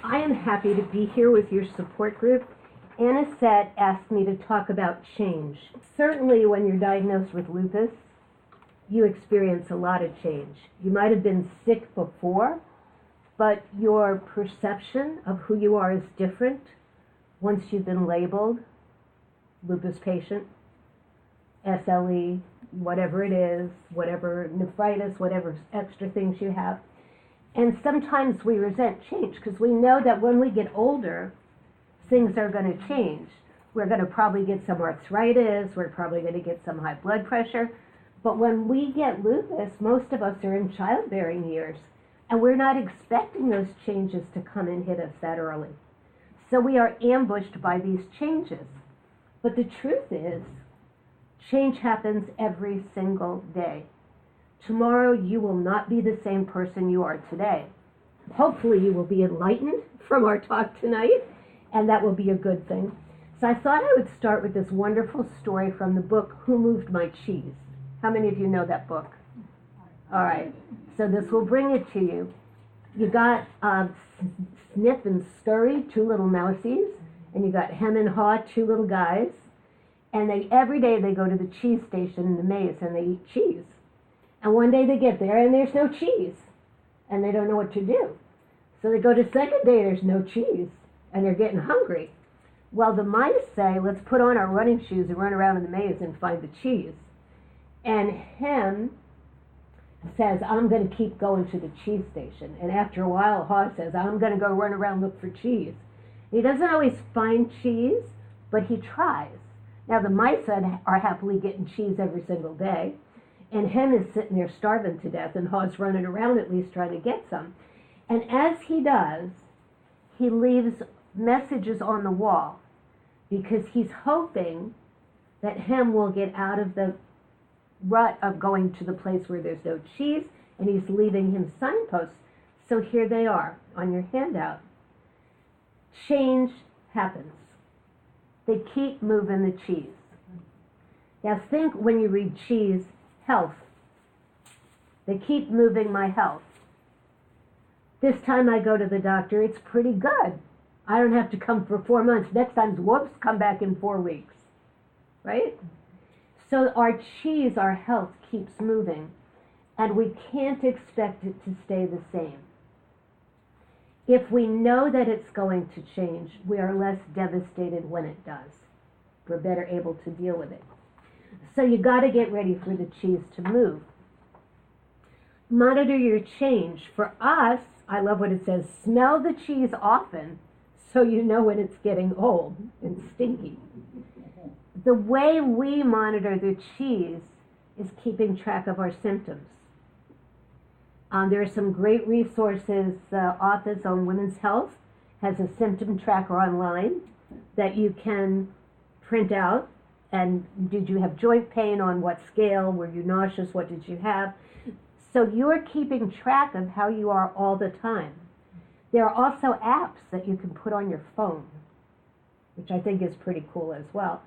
I am happy to be here with your support group. Anisette asked me to talk about change. Certainly when you're diagnosed with lupus, you experience a lot of change. You might have been sick before, but your perception of who you are is different once you've been labeled lupus patient, SLE, whatever it is, whatever nephritis, whatever extra things you have. And sometimes we resent change because we know that when we get older, things are going to change. We're going to probably get some arthritis, we're probably going to get some high blood pressure. But when we get lupus, most of us are in childbearing years, and we're not expecting those changes to come and hit us that early. So we are ambushed by these changes. But the truth is, change happens every single day. Tomorrow you will not be the same person you are today. Hopefully you will be enlightened from our talk tonight, and that will be a good thing. So I thought I would start with this wonderful story from the book, Who Moved My Cheese? How many of you know that book? All right, so this will bring it to you. You got Snip and Scurry, two little mousies, and you got Hem and Haw, two little guys, and every day they go to the cheese station in the maze and they eat cheese. And one day they get there and there's no cheese, and they don't know what to do. So they go to the second day, there's no cheese, and they're getting hungry. Well, the mice say, let's put on our running shoes and run around in the maze and find the cheese. And Hem says, I'm going to keep going to the cheese station. And after a while, Haw says, I'm going to go run around look for cheese. He doesn't always find cheese, but he tries. Now, the mice are happily getting cheese every single day, and Hem is sitting there starving to death, and Haw's running around at least trying to get some. And as he does, he leaves messages on the wall, because he's hoping that Hem will get out of the rut of going to the place where there's no cheese, and he's leaving him signposts. So here they are on your handout. Change happens. They keep moving the cheese. Now think, when you read cheese, health. They keep moving my health. This time I go to the doctor, it's pretty good. I don't have to come for 4 months. Next time's whoops, come back in 4 weeks. Right? So our cheese, our health, keeps moving, and we can't expect it to stay the same. If we know that it's going to change, we are less devastated when it does. We're better able to deal with it. So you got to get ready for the cheese to move. Monitor your change. For us, I love what it says, smell the cheese often so you know when it's getting old and stinky. The way we monitor the cheese is keeping track of our symptoms. There are some great resources. Office on Women's Health has a symptom tracker online that you can print out. And did you have joint pain? On what scale? Were you nauseous? What did you have? So you're keeping track of how you are all the time. There are also apps that you can put on your phone, which I think is pretty cool as well.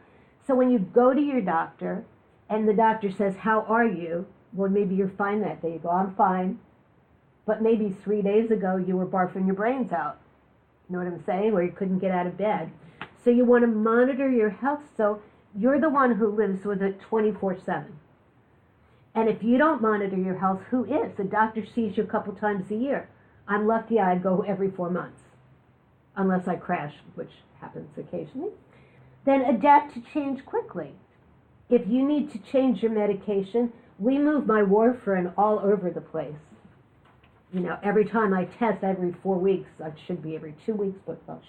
So when you go to your doctor and the doctor says, how are you? Well, maybe you're fine that day. You go, I'm fine. But maybe 3 days ago you were barfing your brains out. You know what I'm saying? Or you couldn't get out of bed. So you want to monitor your health, so you're the one who lives with it 24/7. And if you don't monitor your health, who is? The doctor sees you a couple times a year. I'm lucky I go every 4 months, unless I crash, which happens occasionally. Then adapt to change quickly. If you need to change your medication, we move my warfarin all over the place. You know, every time I test every 4 weeks, it should be every 2 weeks, but well,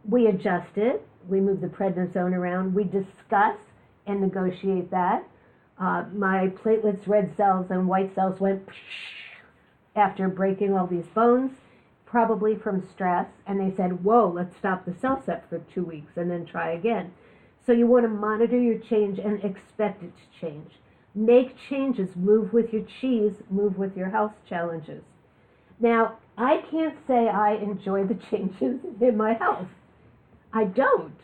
we adjust it. We move the prednisone around. We discuss and negotiate that. My platelets, red cells, and white cells went after breaking all these bones, probably from stress, and they said, whoa, let's stop the cell set for 2 weeks and then try again. So you want to monitor your change and expect it to change. Make changes, move with your cheese, move with your health challenges. Now, I can't say I enjoy the changes in my health. I don't.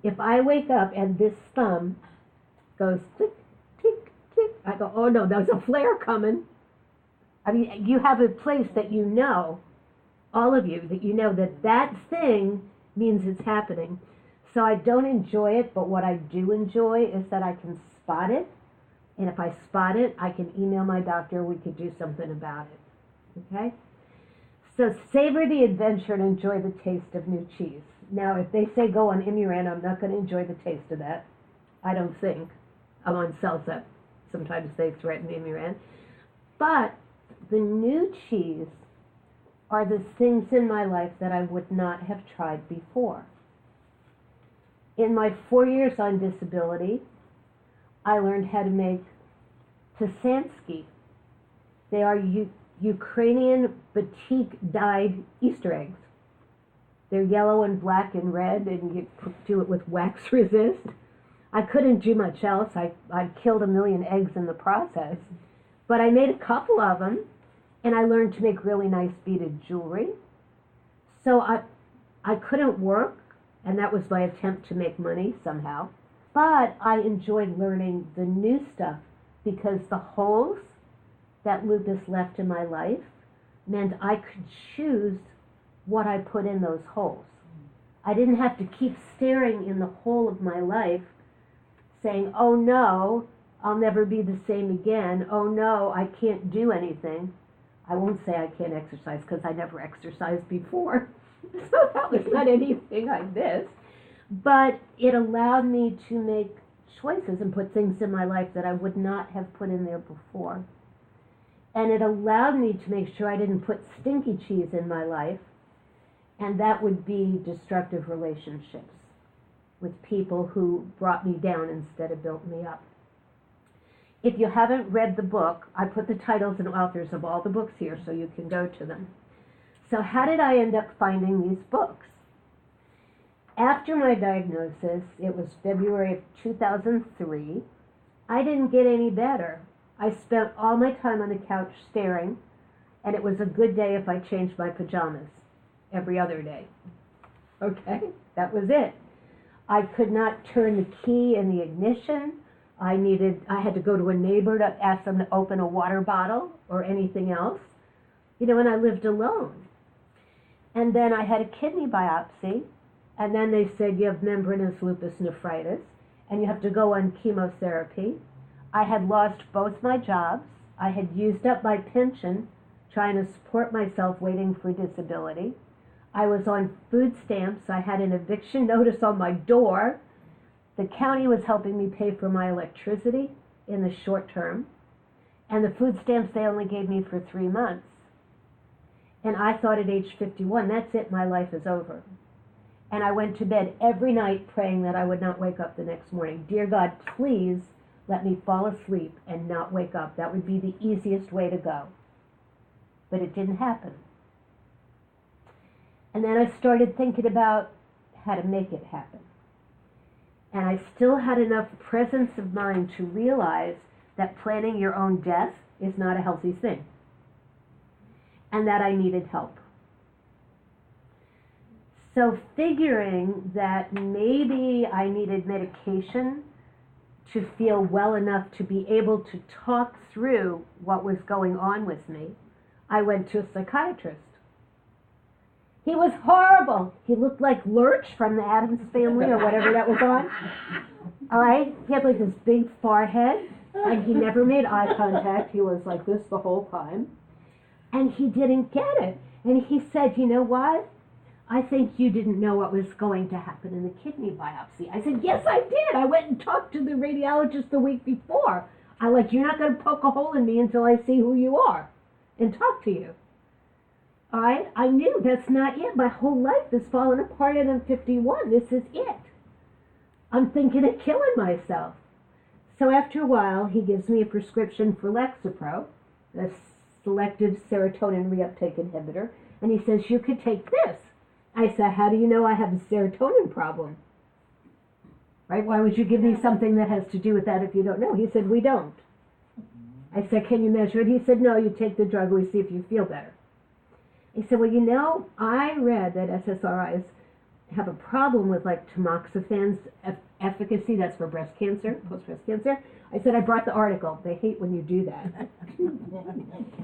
If I wake up and this thumb goes tick, tick, tick, I go, oh no, there's a flare coming. I mean, you have a place that you know, all of you, that you know that that thing means it's happening. So I don't enjoy it, but what I do enjoy is that I can spot it. And if I spot it, I can email my doctor, we could do something about it. Okay? So savor the adventure and enjoy the taste of new cheese. Now, if they say go on Imuran, I'm not going to enjoy the taste of that. I don't think. I'm on Salsa. Sometimes they threaten Imuran. But the new cheese are the things in my life that I would not have tried before. In my 4 years on disability, I learned how to make Tasansky. They are Ukrainian batik dyed Easter eggs. They're yellow and black and red, and you do it with wax resist. I couldn't do much else. I killed 1 million eggs in the process. But I made a couple of them, and I learned to make really nice beaded jewelry. So I couldn't work, and that was my attempt to make money somehow. But I enjoyed learning the new stuff because the holes that lupus left in my life meant I could choose what I put in those holes. I didn't have to keep staring in the hole of my life saying, oh no, I'll never be the same again. Oh no, I can't do anything. I won't say I can't exercise because I never exercised before. So that was not anything I missed. But it allowed me to make choices and put things in my life that I would not have put in there before. And it allowed me to make sure I didn't put stinky cheese in my life, and that would be destructive relationships with people who brought me down instead of built me up. If you haven't read the book, I put the titles and authors of all the books here so you can go to them. So how did I end up finding these books? After my diagnosis, it was February of 2003, I didn't get any better. I spent all my time on the couch staring, and it was a good day if I changed my pajamas every other day. Okay, that was it. I could not turn the key in the ignition. I had to go to a neighbor to ask them to open a water bottle or anything else. And I lived alone. And then I had a kidney biopsy, and then they said you have membranous lupus nephritis, and you have to go on chemotherapy. I had lost both my jobs. I had used up my pension trying to support myself waiting for disability. I was on food stamps. I had an eviction notice on my door. The county was helping me pay for my electricity in the short term. And the food stamps they only gave me for 3 months. And I thought at age 51, that's it, my life is over. And I went to bed every night praying that I would not wake up the next morning. Dear God, please let me fall asleep and not wake up. That would be the easiest way to go. But it didn't happen. And then I started thinking about how to make it happen. And I still had enough presence of mind to realize that planning your own death is not a healthy thing. And that I needed help. So figuring that maybe I needed medication to feel well enough to be able to talk through what was going on with me, I went to a psychiatrist. He was horrible. He looked like Lurch from the Addams Family or whatever that was on. All right? He had like this big forehead, and he never made eye contact. He was like this the whole time. And he didn't get it. And he said, you know what? I think you didn't know what was going to happen in the kidney biopsy. I said, yes, I did. I went and talked to the radiologist the week before. You're not going to poke a hole in me until I see who you are and talk to you. All right? I knew that's not it. My whole life is falling apart and I'm 51. This is it. I'm thinking of killing myself. So after a while, he gives me a prescription for Lexapro, a selective serotonin reuptake inhibitor, and he says, you could take this. I said, how do you know I have a serotonin problem? Right? Why would you give me something that has to do with that if you don't know? He said, we don't. I said, can you measure it? He said, no, you take the drug, we see if you feel better. He said, well, I read that SSRIs have a problem with like tamoxifan's efficacy, that's for breast cancer, post-breast cancer. I said, I brought the article. They hate when you do that.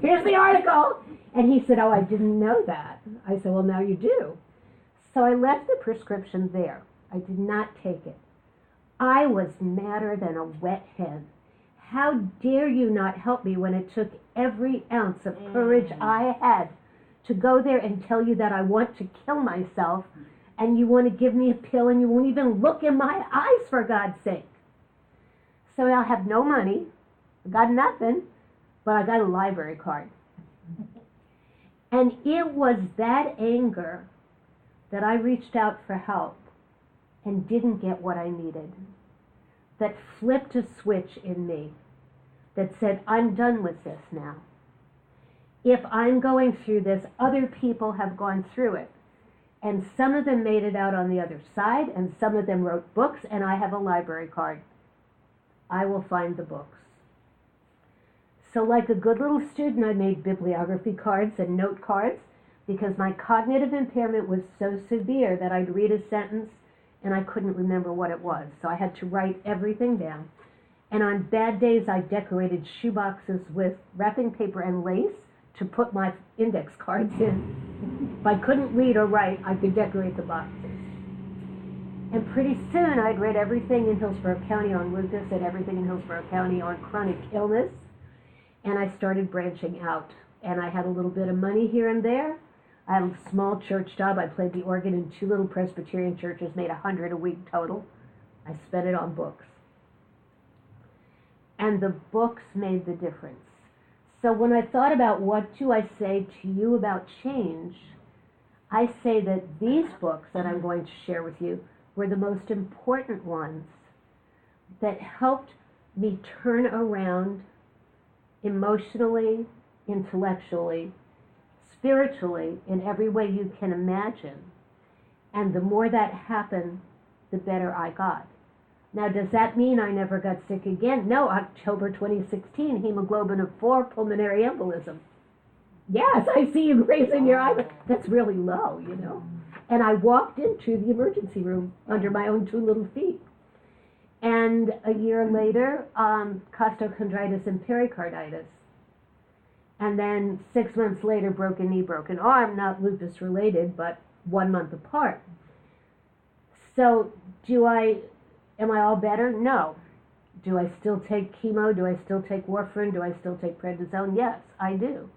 Here's the article. And he said, oh, I didn't know that. I said, well, now you do. So I left the prescription there. I did not take it. I was madder than a wet hen. How dare you not help me when it took every ounce of courage I had to go there and tell you that I want to kill myself, and you want to give me a pill and you won't even look in my eyes, for God's sake. So I'll have no money, I got nothing, but I got a library card. And it was that anger that I reached out for help and didn't get what I needed, that flipped a switch in me that said, I'm done with this now. If I'm going through this, other people have gone through it. And some of them made it out on the other side, and some of them wrote books, and I have a library card. I will find the books. So like a good little student, I made bibliography cards and note cards because my cognitive impairment was so severe that I'd read a sentence and I couldn't remember what it was. So I had to write everything down. And on bad days, I decorated shoeboxes with wrapping paper and lace to put my index cards in. If I couldn't read or write, I could decorate the boxes. And pretty soon, I'd read everything in Hillsborough County on lupus and everything in Hillsborough County on chronic illness. And I started branching out. And I had a little bit of money here and there. I had a small church job. I played the organ in 2 little Presbyterian churches, made $100 a week total. I spent it on books. And the books made the difference. So when I thought about what do I say to you about change, I say that these books that I'm going to share with you were the most important ones that helped me turn around emotionally, intellectually, spiritually, in every way you can imagine. And the more that happened, the better I got. Now, does that mean I never got sick again? No, October 2016, hemoglobin of 4, pulmonary embolism. Yes, I see you raising your eye. That's really low, you know. And I walked into the emergency room under my own 2 little feet. And a year later, costochondritis and pericarditis. And then 6 months later, broken knee, broken arm, not lupus related, but 1 month apart. So am I all better? No. Do I still take chemo? Do I still take warfarin? Do I still take prednisone? Yes, I do.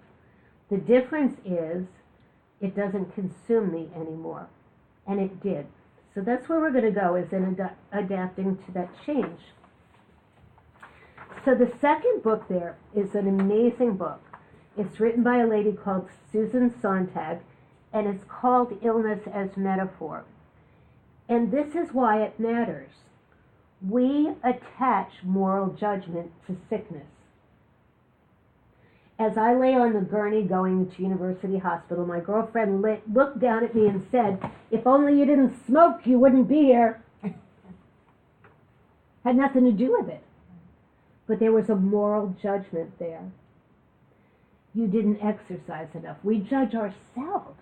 The difference is it doesn't consume me anymore. And it did. So that's where we're going to go, is in adapting to that change. So the second book there is an amazing book. It's written by a lady called Susan Sontag, and it's called Illness as Metaphor. And this is why it matters. We attach moral judgment to sickness. As I lay on the gurney going to University Hospital, my girlfriend looked down at me and said, if only you didn't smoke, you wouldn't be here. Had nothing to do with it. But there was a moral judgment there. You didn't exercise enough. We judge ourselves.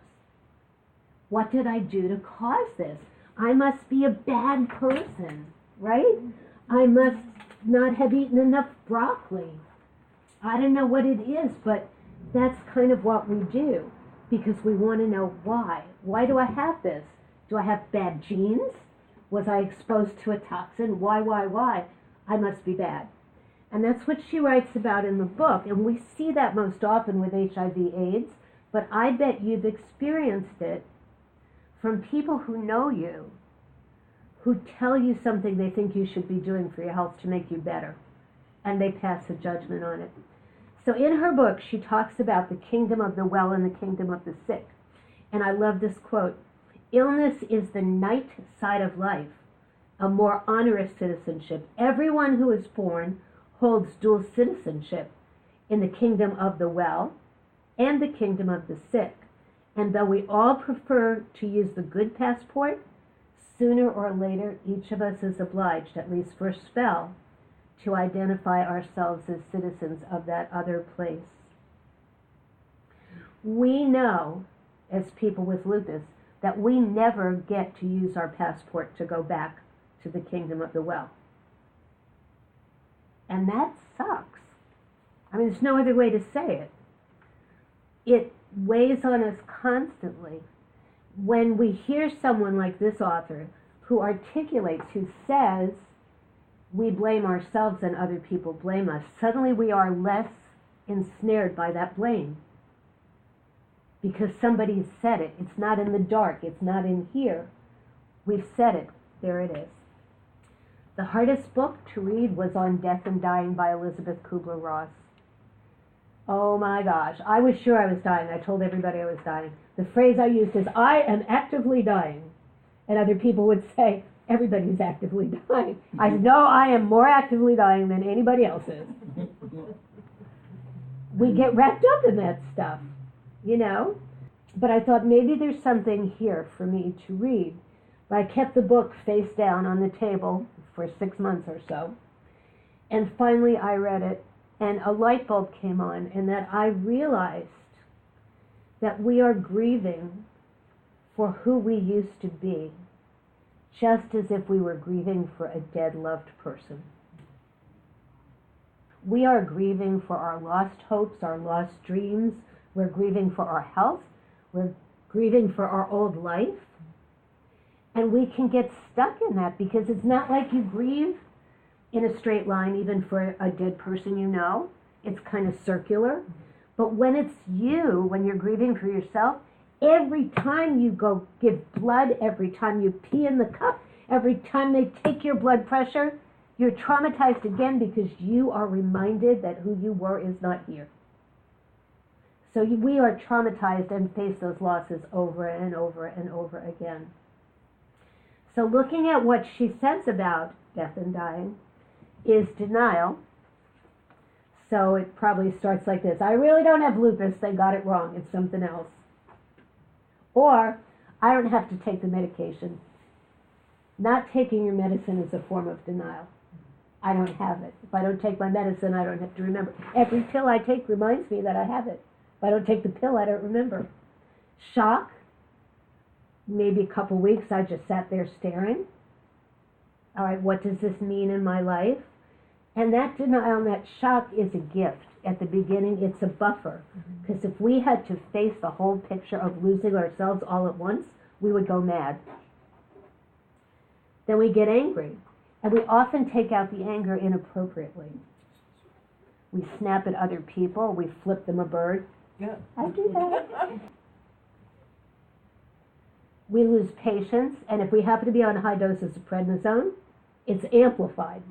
What did I do to cause this? I must be a bad person, right? I must not have eaten enough broccoli. I don't know what it is, but that's kind of what we do because we want to know why. Why do I have this? Do I have bad genes? Was I exposed to a toxin? Why? I must be bad. And that's what she writes about in the book. And we see that most often with HIV/AIDS, but I bet you've experienced it from people who know you, who tell you something they think you should be doing for your health to make you better, and they pass a judgment on it. So in her book, she talks about the kingdom of the well and the kingdom of the sick. And I love this quote, illness is the night side of life, a more onerous citizenship. Everyone who is born holds dual citizenship in the kingdom of the well and the kingdom of the sick. And though we all prefer to use the good passport, sooner or later each of us is obliged, at least for a spell, to identify ourselves as citizens of that other place. We know, as people with lupus, that we never get to use our passport to go back to the kingdom of the well. And that sucks. I mean, there's no other way to say it. It weighs on us constantly when we hear someone like this author who articulates, who says, we blame ourselves and other people blame us. Suddenly we are less ensnared by that blame because somebody said it. It's not in the dark. It's not in here. We've said it. There it is. The hardest book to read was On Death and Dying by Elizabeth Kubler-Ross. Oh my gosh. I was sure I was dying. I told everybody I was dying. The phrase I used is, I am actively dying. And other people would say, everybody's actively dying. I know I am more actively dying than anybody else is. We get wrapped up in that stuff, you know? But I thought maybe there's something here for me to read. But I kept the book face down on the table for 6 months or so. And finally I read it, and a light bulb came on, and that I realized that we are grieving for who we used to be, just as if we were grieving for a dead loved person. We are grieving for our lost hopes, our lost dreams. We're grieving for our health. We're grieving for our old life. And we can get stuck in that because it's not like you grieve in a straight line, even for a dead person you know. It's kind of circular. But when it's you, when you're grieving for yourself, every time you go give blood, every time you pee in the cup, every time they take your blood pressure, you're traumatized again because you are reminded that who you were is not here. So we are traumatized and face those losses over and over and over again. So looking at what she says about death and dying is denial. So it probably starts like this. I really don't have lupus. They got it wrong. It's something else. Or, I don't have to take the medication. Not taking your medicine is a form of denial. I don't have it. If I don't take my medicine, I don't have to remember. Every pill I take reminds me that I have it. If I don't take the pill, I don't remember. Shock. Maybe a couple weeks I just sat there staring. All right, what does this mean in my life? And that denial and that shock is a gift. At the beginning, it's a buffer. Because if we had to face the whole picture of losing ourselves all at once, we would go mad. Then we get angry. And we often take out the anger inappropriately. We snap at other people. We flip them a bird. Yeah. I do that. We lose patience. And if we happen to be on high doses of prednisone, it's amplified.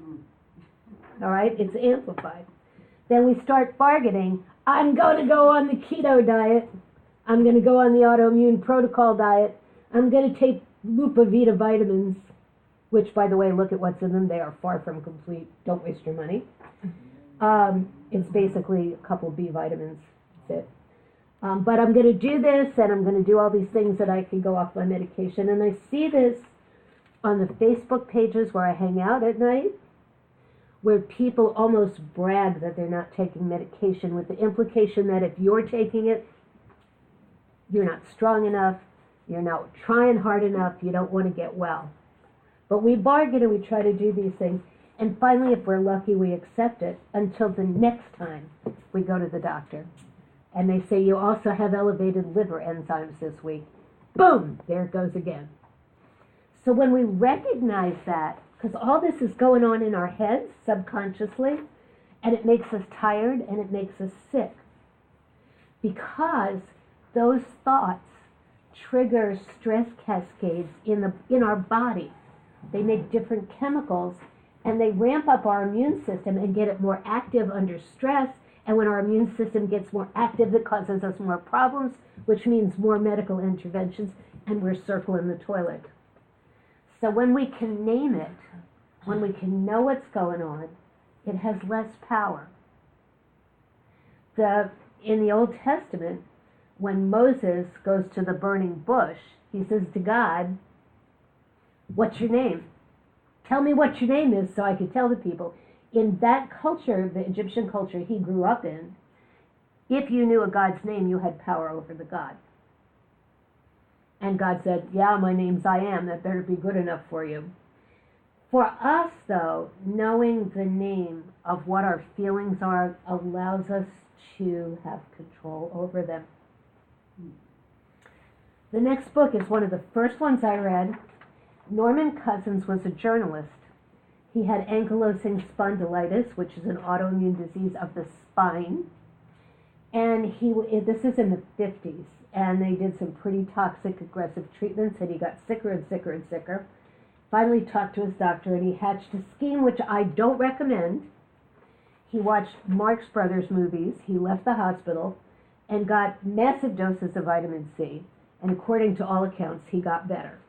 All right? It's amplified. Then we start bargaining. I'm going to go on the keto diet. I'm going to go on the autoimmune protocol diet. I'm going to take Lupavita vitamins, which, by the way, look at what's in them. They are far from complete. Don't waste your money. It's basically a couple B vitamins. That's it. But I'm going to do this, and I'm going to do all these things that I can go off my medication. And I see this on the Facebook pages where I hang out at night, where people almost brag that they're not taking medication, with the implication that if you're taking it, you're not strong enough, you're not trying hard enough, you don't want to get well. But we bargain and we try to do these things, and finally, if we're lucky, we accept it until the next time we go to the doctor. And they say, you also have elevated liver enzymes this week. Boom! There it goes again. So when we recognize that, because all this is going on in our heads subconsciously, and it makes us tired and it makes us sick. Because those thoughts trigger stress cascades in our body. They make different chemicals, and they ramp up our immune system and get it more active under stress. And when our immune system gets more active, it causes us more problems, which means more medical interventions, and we're circling the toilet. So when we can name it, when we can know what's going on, it has less power. In the Old Testament, when Moses goes to the burning bush, he says to God, what's your name? Tell me what your name is so I can tell the people. In that culture, the Egyptian culture he grew up in, if you knew a God's name, you had power over the God. And God said, yeah, my name's I am. That better be good enough for you. For us, though, knowing the name of what our feelings are allows us to have control over them. The next book is one of the first ones I read. Norman Cousins was a journalist. He had ankylosing spondylitis, which is an autoimmune disease of the spine. And this is in the 50s, and they did some pretty toxic, aggressive treatments, and he got sicker and sicker and sicker. Finally talked to his doctor, and he hatched a scheme which I don't recommend. He watched Marx Brothers movies. He left the hospital and got massive doses of vitamin C, and according to all accounts, he got better.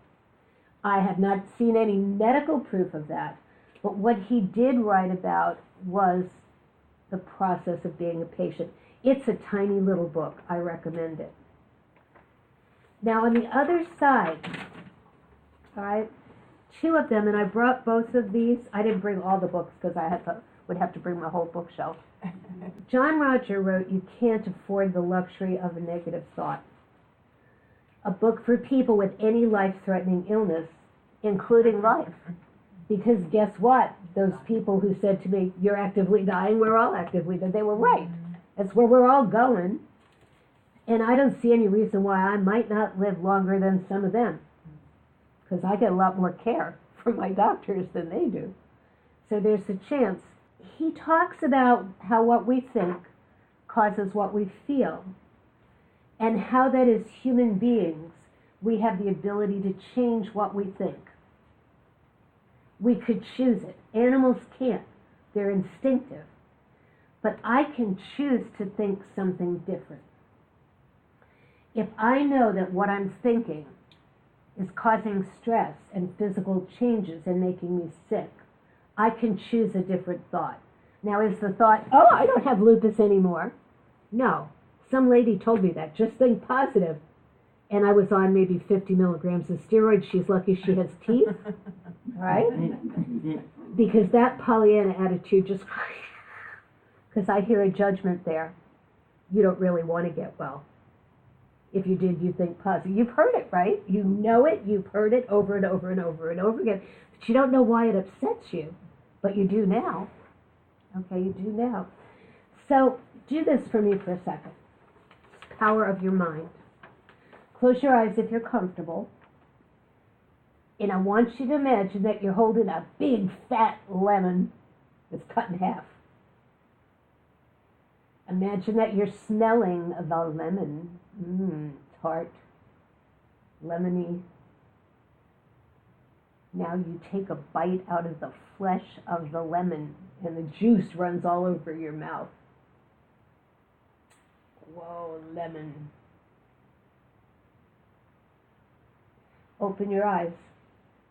I have not seen any medical proof of that, but what he did write about was the process of being a patient. It's a tiny little book. I recommend it. Now, on the other side, all right, two of them, and I brought both of these. I didn't bring all the books because would have to bring my whole bookshelf. John Roger wrote, You Can't Afford the Luxury of a Negative Thought. A book for people with any life-threatening illness, including life. Because guess what? Those people who said to me, you're actively dying, we're all actively dying, they were right. That's where we're all going. And I don't see any reason why I might not live longer than some of them. Because I get a lot more care from my doctors than they do. So there's a chance. He talks about how what we think causes what we feel. And how that as human beings, we have the ability to change what we think. We could choose it. Animals can't. They're instinctive. But I can choose to think something different. If I know that what I'm thinking is causing stress and physical changes and making me sick, I can choose a different thought. Now, is the thought, oh, I don't have lupus anymore? No. Some lady told me that. Just think positive. And I was on maybe 50 milligrams of steroids. She's lucky she has teeth. Right? Because that Pollyanna attitude just... Because I hear a judgment there. You don't really want to get well. If you did, you think positive. You've heard it, right? You know it. You've heard it over and over and over and over again. But you don't know why it upsets you. But you do now. Okay, you do now. So do this for me for a second. Power of your mind. Close your eyes if you're comfortable. And I want you to imagine that you're holding a big, fat lemon that's cut in half. Imagine that you're smelling the lemon. Tart, lemony. Now you take a bite out of the flesh of the lemon and the juice runs all over your mouth. Whoa, lemon. Open your eyes.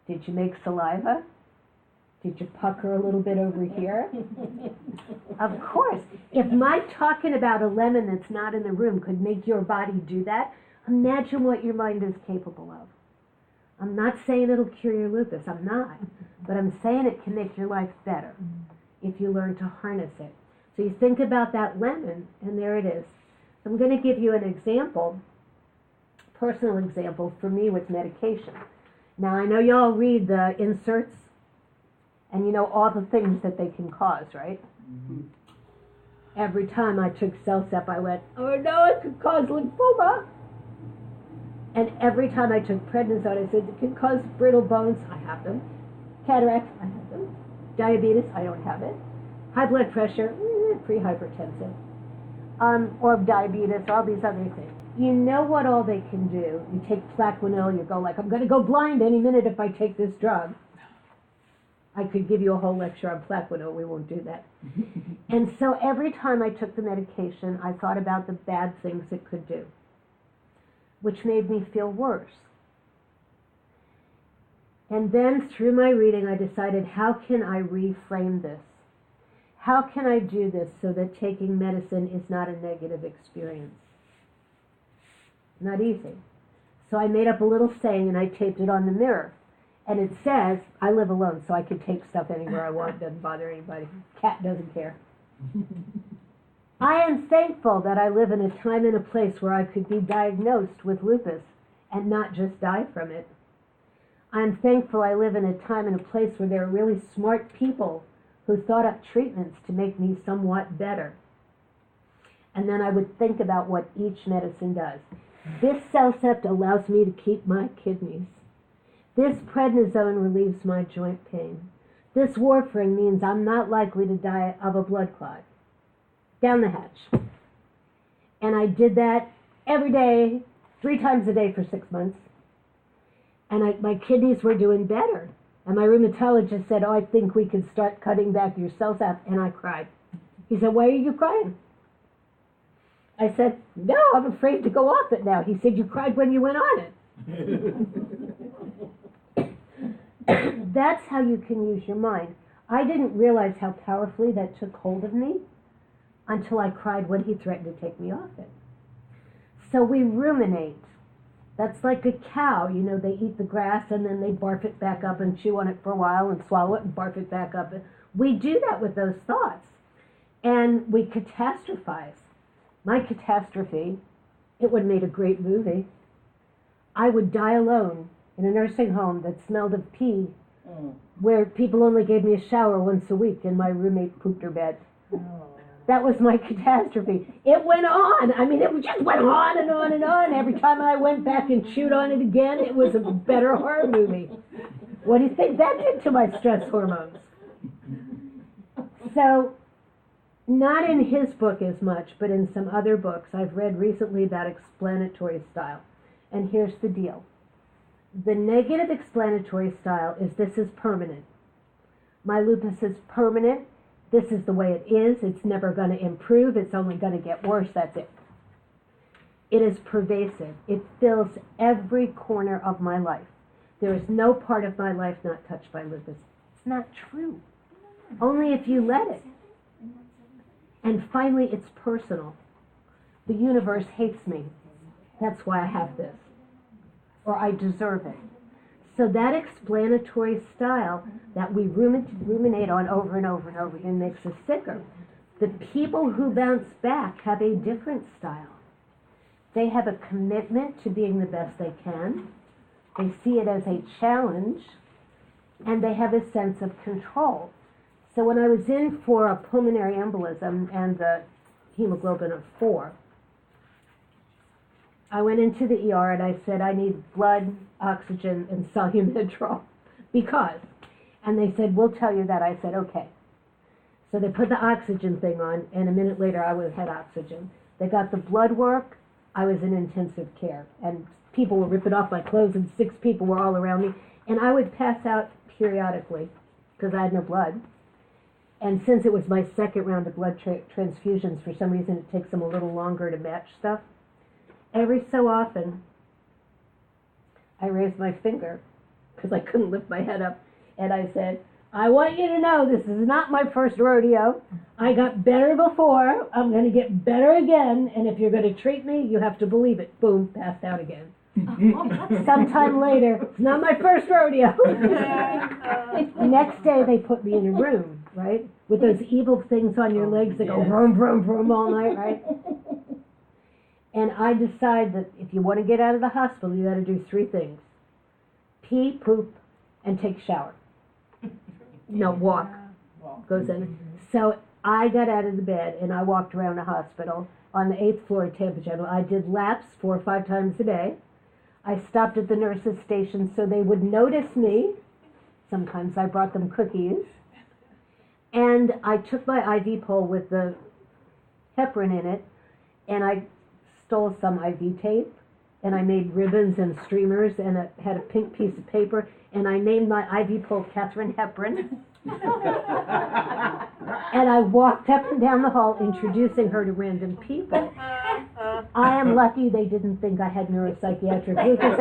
Did you make saliva? Did you pucker a little bit over here? Of course. If my talking about a lemon that's not in the room could make your body do that, imagine what your mind is capable of. I'm not saying it'll cure your lupus. I'm not. But I'm saying it can make your life better if you learn to harness it. So you think about that lemon, and there it is. So I'm going to give you an example, personal example for me with medication. Now, I know y'all read the inserts, and you know all the things that they can cause, right? Mm-hmm. Every time I took CellCep, I went, oh no, it could cause lymphoma. And every time I took prednisone, I said, it can cause brittle bones. I have them. Cataracts, I have them. Diabetes, I don't have it. High blood pressure, pre-hypertensive. Or diabetes, all these other things. You know what all they can do. You take Plaquenil, you go like, I'm going to go blind any minute if I take this drug. I could give you a whole lecture on Plaquenil. We won't do that. And so every time I took the medication, I thought about the bad things it could do, which made me feel worse. And then through my reading, I decided, how can I reframe this? How can I do this so that taking medicine is not a negative experience? Not easy. So I made up a little saying and I taped it on the mirror. And it says, I live alone, so I can tape stuff anywhere I want. It doesn't bother anybody. Cat doesn't care. I am thankful that I live in a time and a place where I could be diagnosed with lupus and not just die from it. I'm thankful I live in a time and a place where there are really smart people who thought up treatments to make me somewhat better. And then I would think about what each medicine does. This CellCept allows me to keep my kidneys. This prednisone relieves my joint pain. This warfarin means I'm not likely to die of a blood clot. Down the hatch. And I did that every day, 3 times a day for 6 months. And my kidneys were doing better. And my rheumatologist said, oh, I think we could start cutting back your CellCept. And I cried. He said, why are you crying? I said, no, I'm afraid to go off it now. He said, you cried when you went on it. That's how you can use your mind. I didn't realize how powerfully that took hold of me until I cried when he threatened to take me off it. So we ruminate. That's like a cow, you know, they eat the grass and then they barf it back up and chew on it for a while and swallow it and barf it back up. We do that with those thoughts. And we catastrophize. My catastrophe, it would have made a great movie. I would die alone in a nursing home that smelled of pee, where people only gave me a shower once a week and my roommate pooped her bed. That was my catastrophe. It went on. I mean, it just went on and on and on. Every time I went back and chewed on it again, it was a better horror movie. What do you think that did to my stress hormones? So, not in his book as much, but in some other books I've read recently about explanatory style. And here's the deal. The negative explanatory style is this is permanent. My lupus is permanent. This is the way it is. It's never going to improve. It's only going to get worse. That's it. It is pervasive. It fills every corner of my life. There is no part of my life not touched by lupus. It's not true. Only if you let it. And finally, it's personal. The universe hates me. That's why I have this. Or I deserve it. So that explanatory style that we ruminate on over and over and over again makes us sicker. The people who bounce back have a different style. They have a commitment to being the best they can. They see it as a challenge. And they have a sense of control. So when I was in for a pulmonary embolism and the hemoglobin of 4, I went into the ER and I said, I need blood, oxygen, and Solu-Medrol. Because. And they said, we'll tell you that. I said, okay. So they put the oxygen thing on, and a minute later I had oxygen. They got the blood work. I was in intensive care. And people were ripping off my clothes, and 6 people were all around me. And I would pass out periodically because I had no blood. And since it was my second round of blood transfusions, for some reason it takes them a little longer to match stuff. Every so often, I raised my finger because I couldn't lift my head up, and I said, I want you to know this is not my first rodeo. I got better before. I'm going to get better again, and if you're going to treat me, you have to believe it. Boom, passed out again. Sometime later, it's not my first rodeo. The next day, they put me in a room, right, with those evil things on your legs that go vroom, vroom, vroom all night, right? And I decide that if you want to get out of the hospital, you got to do 3 things. Pee, poop, and take a shower. No, walk. Goes in. So I got out of the bed and I walked around the hospital on the 8th floor of Tampa General. I did laps 4 or 5 times a day. I stopped at the nurses' station so they would notice me. Sometimes I brought them cookies. And I took my IV pole with the heparin in it, and I stole some IV tape, and I made ribbons and streamers, and it had a pink piece of paper, and I named my IV pole Katharine Hepburn. And I walked up and down the hall introducing her to random people. I am lucky they didn't think I had neuropsychiatric lupus.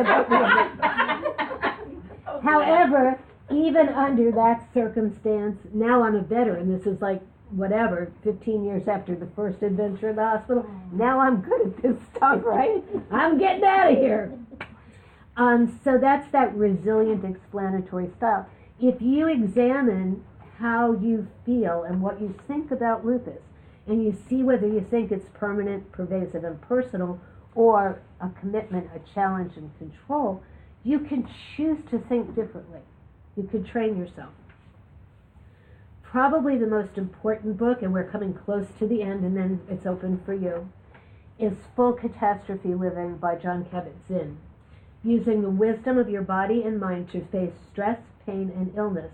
However, even under that circumstance, now I'm a veteran. This is like, 15 years after the first adventure in the hospital. Now I'm good at this stuff, right? I'm getting out of here. So that's that resilient explanatory style. If you examine how you feel and what you think about lupus, and you see whether you think it's permanent, pervasive, and personal, or a commitment, a challenge, and control, you can choose to think differently. You can train yourself. Probably the most important book, and we're coming close to the end, and then it's open for you, is Full Catastrophe Living by Jon Kabat-Zinn. Using the wisdom of your body and mind to face stress, pain, and illness.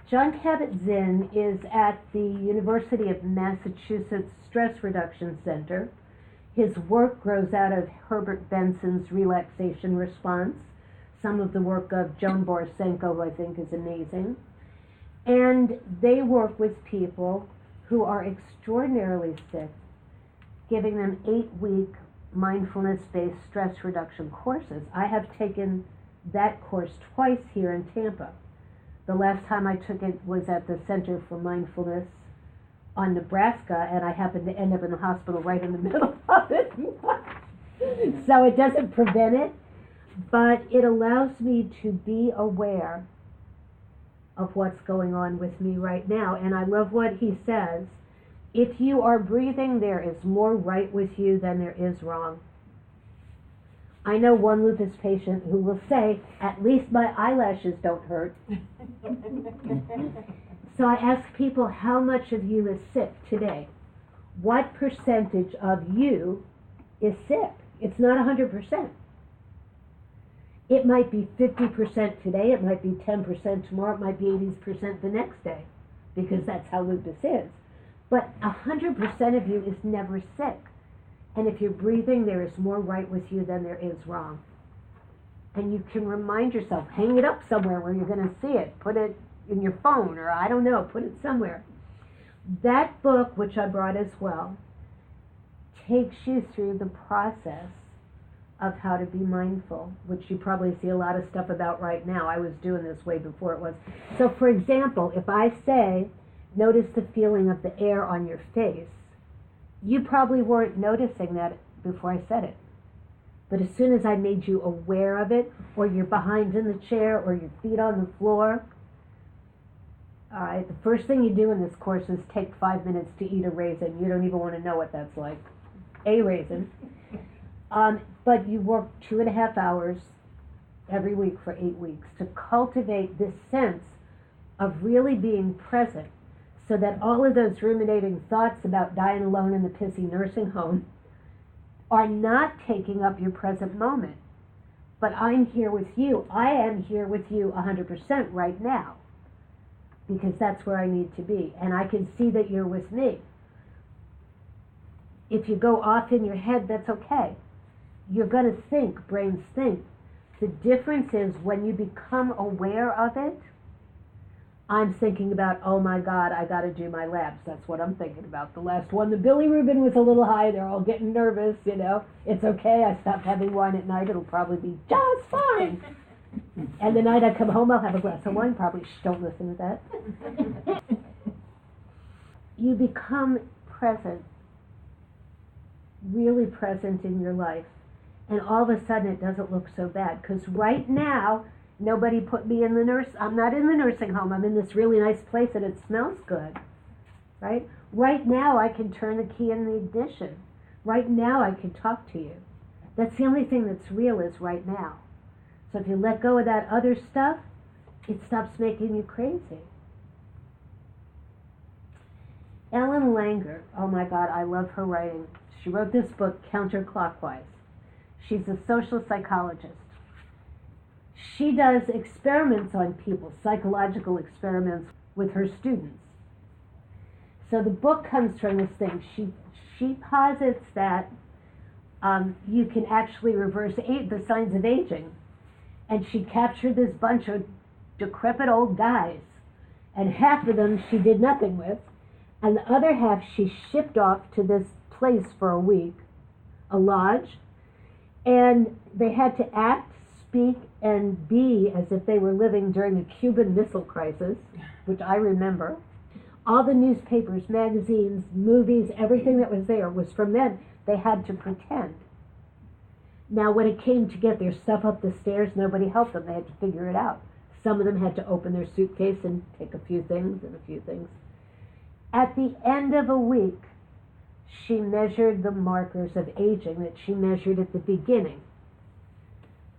Jon Kabat-Zinn is at the University of Massachusetts Stress Reduction Center. His work grows out of Herbert Benson's relaxation response. Some of the work of Joan Borisenko, I think, is amazing. And they work with people who are extraordinarily sick, giving them 8-week mindfulness-based stress reduction courses. I have taken that course twice here in Tampa. The last time I took it was at the Center for Mindfulness on Nebraska, and I happened to end up in the hospital right in the middle of it. So it doesn't prevent it, but it allows me to be aware of what's going on with me right now. And I love what he says. If you are breathing, there is more right with you than there is wrong. I know one lupus patient who will say, at least my eyelashes don't hurt. So I ask people, how much of you is sick today? What percentage of you is sick? It's not 100%. It might be 50% today, it might be 10% tomorrow, it might be 80% the next day, because that's how lupus is. But 100% of you is never sick. And if you're breathing, there is more right with you than there is wrong. And you can remind yourself, hang it up somewhere where you're going to see it. Put it in your phone, or I don't know, put it somewhere. That book, which I brought as well, takes you through the process of how to be mindful, which you probably see a lot of stuff about right now. I was doing this way before it was. So for example, if I say, notice the feeling of the air on your face, you probably weren't noticing that before I said it. But as soon as I made you aware of it, or you're behind in the chair, or your feet on the floor, all right, the first thing you do in this course is take 5 minutes to eat a raisin. You don't even want to know what that's like. A raisin. But you work 2.5 hours every week for 8 weeks to cultivate this sense of really being present, so that all of those ruminating thoughts about dying alone in the pissy nursing home are not taking up your present moment. But I'm here with you. I am here with you 100% right now, because that's where I need to be. And I can see that you're with me. If you go off in your head, that's okay. You're going to think, brains think. The difference is when you become aware of it, I'm thinking about, oh my God, I got to do my labs. That's what I'm thinking about. The last one, the bilirubin was a little high. They're all getting nervous, you know. It's okay. I stopped having wine at night. It'll probably be just fine. And the night I come home, I'll have a glass of wine. Probably don't listen to that. You become present, really present in your life. And all of a sudden it doesn't look so bad. Because right now, nobody put me in I'm not in the nursing home. I'm in this really nice place and it smells good, right? Right now I can turn the key in the ignition. Right now I can talk to you. That's the only thing that's real is right now. So if you let go of that other stuff, it stops making you crazy. Ellen Langer, oh my God, I love her writing. She wrote this book, Counterclockwise. She's a social psychologist. She does experiments on people, psychological experiments with her students. So the book comes from this thing. She posits that you can actually reverse the signs of aging. And she captured this bunch of decrepit old guys. And half of them she did nothing with. And the other half she shipped off to this place for a week, a lodge. And they had to act, speak, and be as if they were living during the Cuban Missile Crisis, which I remember. All the newspapers, magazines, movies, everything that was there was from them. They had to pretend. Now, when it came to get their stuff up the stairs, nobody helped them. They had to figure it out. Some of them had to open their suitcase and take a few things and a few things. At the end of a week, she measured the markers of aging that she measured at the beginning.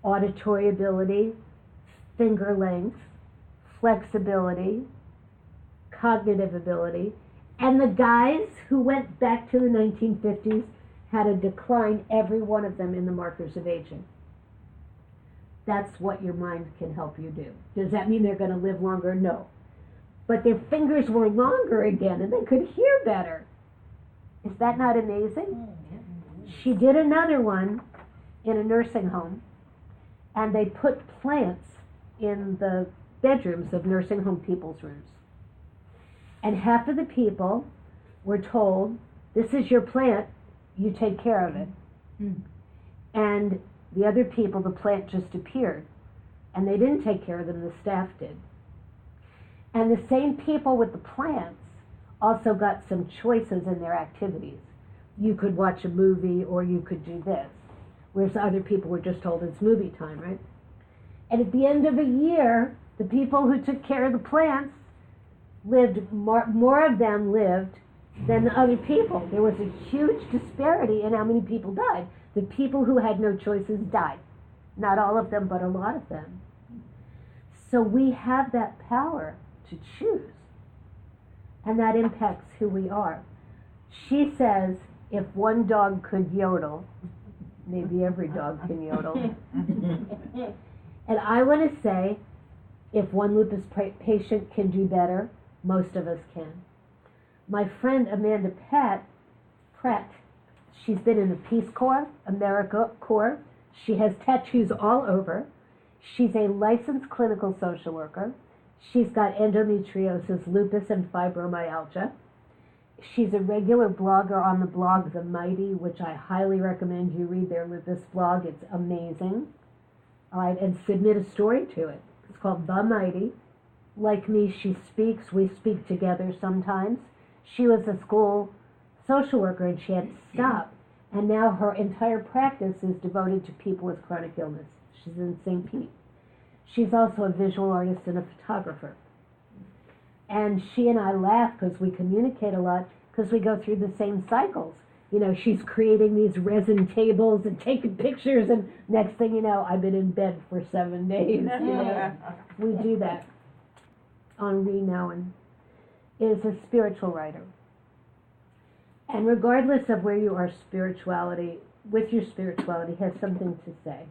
Auditory ability, finger length, flexibility, cognitive ability, and the guys who went back to the 1950s had a decline, every one of them, in the markers of aging. That's what your mind can help you do. Does that mean they're going to live longer? No. But their fingers were longer again, and they could hear better. Is that not amazing? She did another one in a nursing home, and they put plants in the bedrooms of nursing home people's rooms. And half of the people were told, this is your plant, you take care of it. And the other people, the plant just appeared. And they didn't take care of them, the staff did. And the same people with the plants also got some choices in their activities. You could watch a movie or you could do this. Whereas other people were just told it's movie time, right? And at the end of a year, the people who took care of the plants lived, more of them lived than the other people. There was a huge disparity in how many people died. The people who had no choices died. Not all of them, but a lot of them. So we have that power to choose. And that impacts who we are. She says, if one dog could yodel, maybe every dog can yodel. And I want to say, if one lupus patient can do better, most of us can. My friend Amanda Pratt, she's been in the Peace Corps, AmeriCorps. She has tattoos all over. She's a licensed clinical social worker. She's got endometriosis, lupus, and fibromyalgia. She's a regular blogger on the blog The Mighty, which I highly recommend you read their lupus blog. It's amazing. All right, and submit a story to it. It's called The Mighty. Like me, she speaks. We speak together sometimes. She was a school social worker and she had to stop. And now her entire practice is devoted to people with chronic illness. She's in St. Pete. She's also a visual artist and a photographer. And she and I laugh because we communicate a lot because we go through the same cycles. You know, she's creating these resin tables and taking pictures, and next thing you know, I've been in bed for 7 days. You know, we do that. Henri Nouwen is a spiritual writer. And regardless of where you are with your spirituality has something to say.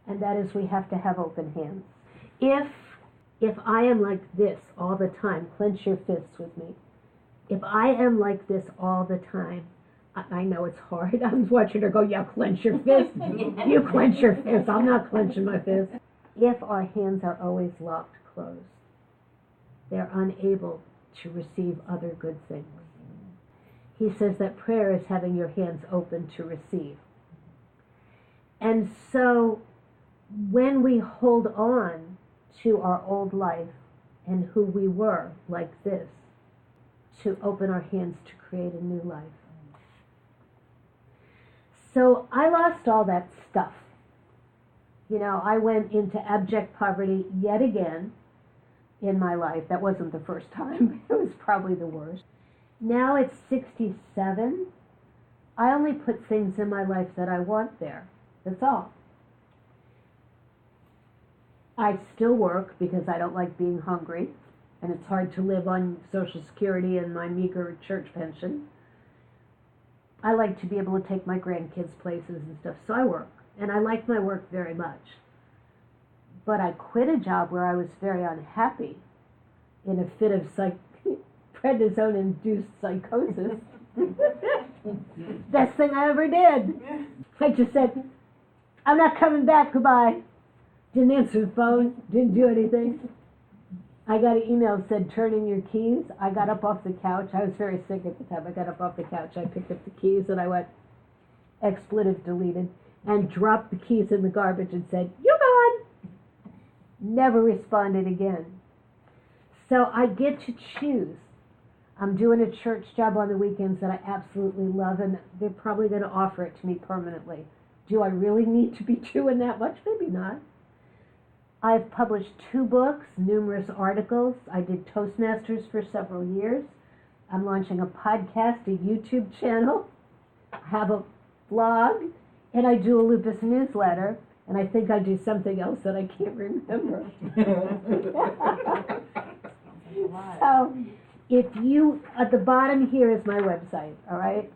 And that is, we have to have open hands. If I am like this all the time, clench your fists with me. If I am like this all the time, I know it's hard. I'm watching her go, yeah, clench your fist. You clench your fist. I'm not clenching my fist. If our hands are always locked closed, they're unable to receive other good things. He says that prayer is having your hands open to receive. And so when we hold on to our old life and who we were like this, to open our hands to create a new life. So I lost all that stuff. You know, I went into abject poverty yet again in my life. That wasn't the first time. It was probably the worst. Now it's 67. I only put things in my life that I want there. That's all. I still work because I don't like being hungry, and it's hard to live on Social Security and my meager church pension. I like to be able to take my grandkids places and stuff, so I work, and I like my work very much. But I quit a job where I was very unhappy in a fit of prednisone-induced psychosis. Best thing I ever did. I just said, I'm not coming back, goodbye. Didn't answer the phone, didn't do anything. I got an email that said, turn in your keys. I got up off the couch. I was very sick at the time. I got up off the couch. I picked up the keys and I went, expletive deleted, and dropped the keys in the garbage and said, you're gone. Never responded again. So I get to choose. I'm doing a church job on the weekends that I absolutely love, and they're probably going to offer it to me permanently. Do I really need to be doing that much? Maybe not. I've published 2 books, numerous articles. I did Toastmasters for several years. I'm launching a podcast, a YouTube channel, I have a blog, and I do a lupus newsletter, and I think I do something else that I can't remember. So, if you, at the bottom here is my website, all right?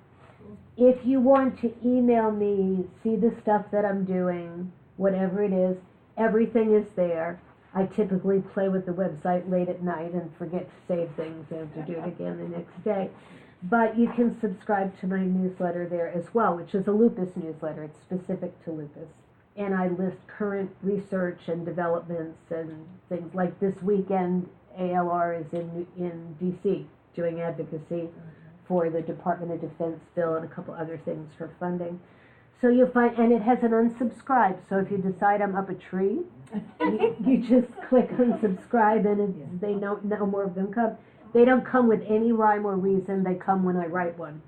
If you want to email me, see the stuff that I'm doing, whatever it is, everything is there. I typically play with the website late at night and forget to save things and to do it again the next day. But you can subscribe to my newsletter there as well, which is a lupus newsletter. It's specific to lupus. And I list current research and developments and things like this weekend. ALR is in D.C. doing advocacy for the Department of Defense bill and a couple other things for funding. So you'll find, and it has an unsubscribe, so if you decide I'm up a tree, you just click unsubscribe and they know no more of them come. They don't come with any rhyme or reason, they come when I write one.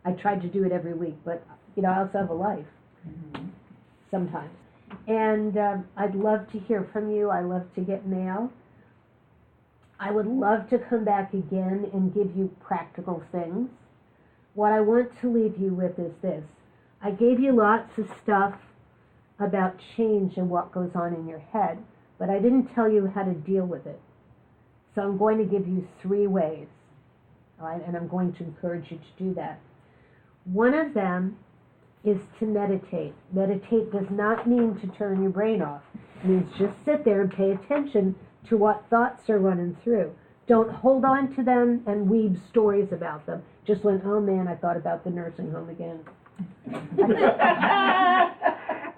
I tried to do it every week, but I also have a life sometimes. And I'd love to hear from you, I love to get mail. I would love to come back again and give you practical things. What I want to leave you with is this. I gave you lots of stuff about change and what goes on in your head, but I didn't tell you how to deal with it. So I'm going to give you 3 ways, all right? And I'm going to encourage you to do that. One of them is to meditate. Meditate does not mean to turn your brain off. It means just sit there and pay attention to what thoughts are running through. Don't hold on to them and weave stories about them. Just when, oh man, I thought about the nursing home again.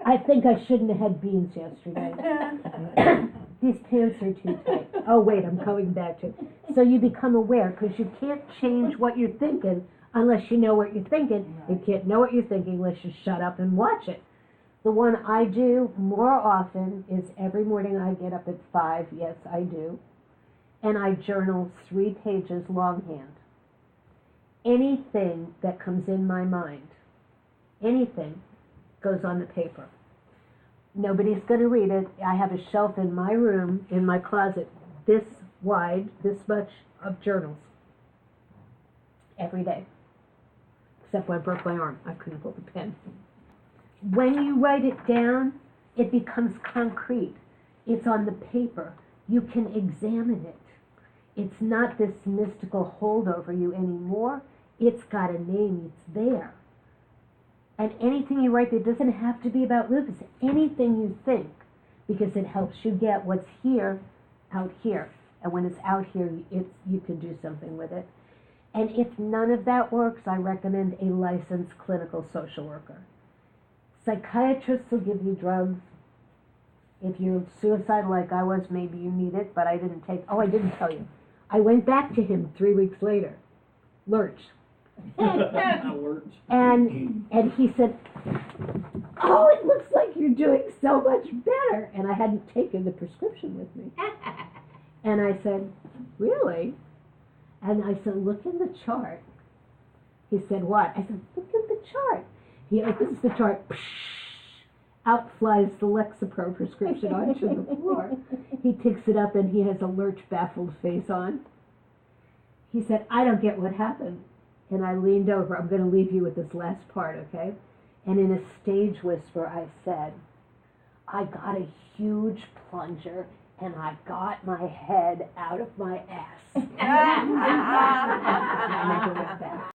I think I shouldn't have had beans yesterday. These pants are too tight. Oh wait, I'm coming back to it. So you become aware, because you can't change what you're thinking unless you know what you're thinking. You can't know what you're thinking unless you shut up and watch it. The one I do more often is every morning I get up at 5, yes I do, and I journal 3 pages longhand. Anything that comes in my mind, anything, goes on the paper. Nobody's going to read it. I have a shelf in my room, in my closet, this wide, this much of journals. Every day. Except when I broke my arm. I couldn't hold the pen. When you write it down, it becomes concrete. It's on the paper. You can examine it. It's not this mystical hold over you anymore. It's got a name. It's there. And anything you write, it doesn't have to be about lupus. Anything you think, because it helps you get what's here out here. And when it's out here, you can do something with it. And if none of that works, I recommend a licensed clinical social worker. Psychiatrists will give you drugs. If you're suicidal like I was, maybe you need it, but I didn't take. Oh, I didn't tell you. I went back to him 3 weeks later. Lurch. And he said, oh, it looks like you're doing so much better. And I hadn't taken the prescription with me. And I said, really? And I said, look in the chart. He said, what? I said, look at the chart. He opens the chart. Out flies the Lexapro prescription onto the floor. He picks it up and he has a Lurch baffled face on. He said, I don't get what happened. And I leaned over. I'm going to leave you with this last part, okay? And in a stage whisper, I said, I got a huge plunger and I got my head out of my ass. I never went back.